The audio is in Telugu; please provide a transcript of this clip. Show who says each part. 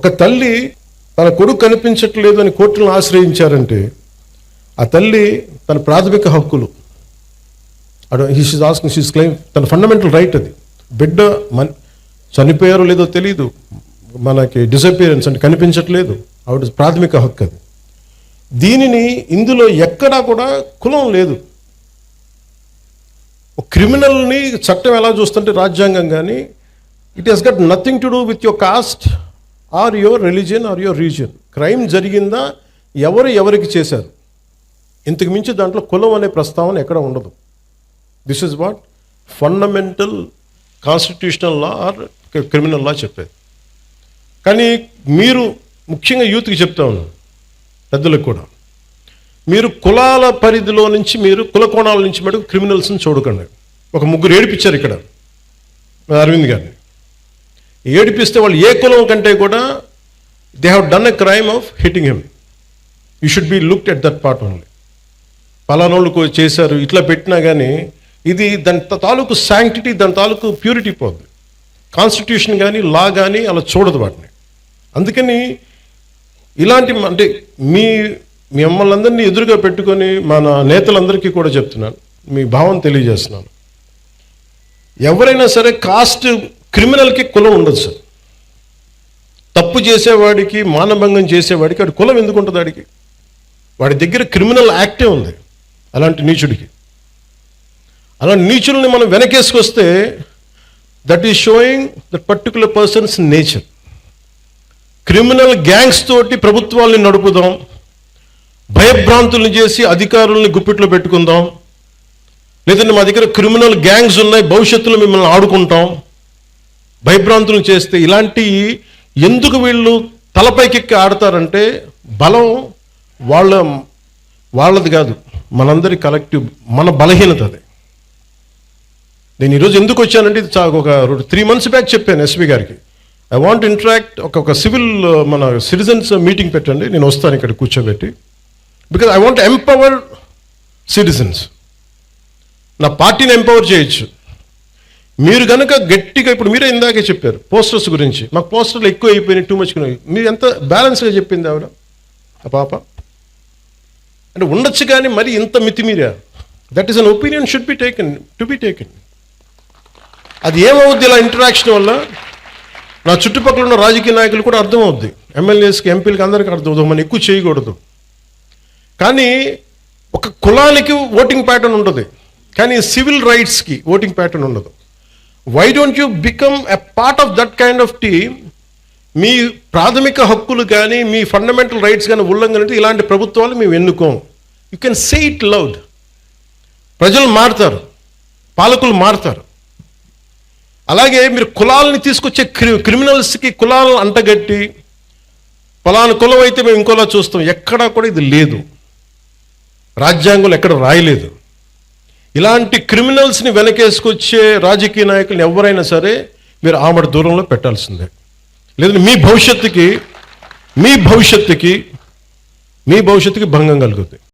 Speaker 1: ఒక తల్లి తన కొడుకు కనిపించట్లేదు అని కోర్టులను ఆశ్రయించారంటే ఆ తల్లి తన ప్రాథమిక హక్కులు షీస్ క్లెయిమ్ తన ఫండమెంటల్ రైట్ అది. బిడ్డ చనిపోయారో లేదో తెలియదు, మనకి డిసపియరెన్స్ అంటే కనిపించట్లేదు, ఆవిడ ప్రాథమిక హక్కు అది. దీనిని ఇందులో ఎక్కడా కూడా కులం లేదు. క్రిమినల్ని చట్టం ఎలా చూస్తుంటే రాజ్యాంగం కానీ it has got nothing to do with your caste or your religion or your region. Crime జరిగిందా, ఎవరికి చేశారు, ఇంతకు మించి దాంట్లో కులం అనే ప్రస్తావన ఎక్కడ ఉండదు. This is what fundamental constitutional law or criminal law చెప్పేది. కానీ మీరు ముఖ్యంగా యూత్కి చెప్తా ఉన్నాను, పెద్దలకు కూడా, మీరు కులాల పరిధిలో నుంచి మీరు కుల కోణాల నుంచి మటుకు క్రిమినల్స్ని చూడకండి. ఒక ముగ్గురు ఏడిపించారు ఇక్కడ అరవింద్ గారిని. ఏడిపిస్తే వాళ్ళు ఏ కులం కంటే కూడా they have done a crime of hitting him. You should be looked at that part only. పలానోళ్ళు చేశారు ఇట్లా పెట్టినా కానీ ఇది దాని తాలూకు శాంక్టిటీ, దాని తాలూకు ప్యూరిటీ పోద్ది. కాన్స్టిట్యూషన్ కానీ లా కానీ అలా చూడదు వాటిని. అందుకని ఇలాంటి అంటే మిమ్మల్ని అందరినీ ఎదురుగా పెట్టుకొని మన నేతలందరికీ కూడా చెప్తున్నాను, మీ భావం తెలియజేస్తున్నాను. ఎవరైనా సరే కాస్ట్ క్రిమినల్కి కులం ఉండదు సార్. తప్పు చేసేవాడికి, మానభంగం చేసేవాడికి వాడి కులం ఎందుకు ఉంటుంది? వాడికి వాడి దగ్గర క్రిమినల్ యాక్టే ఉంది. అలాంటి నీచుడికి, అలాంటి నీచుల్ని మనం వెనకేసుకొస్తే that is showing that particular person's nature. Criminal gangs తోటి ప్రభుత్వాల్ని నడుపుదాం, భయభ్రాంతుల్ని చేసి అధికారుల్ని గుప్పిట్లో పెట్టుకుందాం, లేదంటే మా దగ్గర క్రిమినల్ గ్యాంగ్స్ ఉన్నాయి భవిష్యత్తులో మిమ్మల్ని ఆడుకుంటాం, భయభ్రాంతులను చేస్తే ఇలాంటి ఎందుకు వీళ్ళు తలపైకెక్కి ఆడతారంటే బలం వాళ్ళది కాదు, మనందరి కలెక్టివ్, మన బలహీనత అది. నేను ఈరోజు ఎందుకు వచ్చానంటే ఇది ఒక 3 months బ్యాక్ చెప్పాను ఎస్పీ గారికి, ఐ వాంట్ ఇంటరాక్ట్, ఒక సివిల్ మన సిటిజన్స్ మీటింగ్ పెట్టండి, నేను వస్తాను ఇక్కడ కూర్చోబెట్టి, because I want empower citizens. నా పార్టీని ఎంపవర్ చేయొచ్చు. మీరు కనుక గట్టిగా, ఇప్పుడు మీరే ఇందాకే చెప్పారు పోస్టర్స్ గురించి, మాకు పోస్టర్లు ఎక్కువ అయిపోయినాయి, టూ మచ్. మీరు ఎంత బ్యాలెన్స్గా చెప్పింది ఆవిడ, ఆ పాప. అంటే ఉండొచ్చు కానీ మరి ఇంత మితిమీరా, that is an opinion should be taken, to be taken. అది ఏమవుద్ది ఇలా ఇంటరాక్షన్ వల్ల? నా చుట్టుపక్కల ఉన్న రాజకీయ నాయకులు కూడా అర్థమవుద్ది, ఎమ్మెల్యేస్కి, ఎంపీలకి, అందరికీ అర్థమవుతుంది, మనం ఎక్కువ చేయకూడదు. కానీ ఒక కులానికి ఓటింగ్ ప్యాటర్న్ ఉంటుంది, కానీ సివిల్ రైట్స్కి ఓటింగ్ ప్యాటర్న్ ఉండదు. Why don't you become a part of that kind of team? మీ ప్రాథమిక హక్కులు కానీ మీ ఫండమెంటల్ రైట్స్ కానీ ఉల్లంఘన అంటే ఇలాంటి ప్రభుత్వాలు మేము ఎన్నుకోం. You can say it loud. ప్రజలు మారుతారు, పాలకులు మారుతారు. అలాగే మీరు కులాలని తీసుకొచ్చే క్రిమినల్స్కి కులాలను అంటగట్టి పలానా కులం అయితే మేము ఇంకోలా చూస్తాం, ఎక్కడా కూడా ఇది లేదు, రాజ్యాంగంలో ఎక్కడ రాయలేదు. ఇలాంటి క్రిమినల్స్ని వెనకేసుకొచ్చే రాజకీయ నాయకులను ఎవరైనా సరే మీరు ఆమడ దూరంలో పెట్టాల్సిందే, లేదంటే మీ భవిష్యత్తుకి భంగం కలుగుతుంది.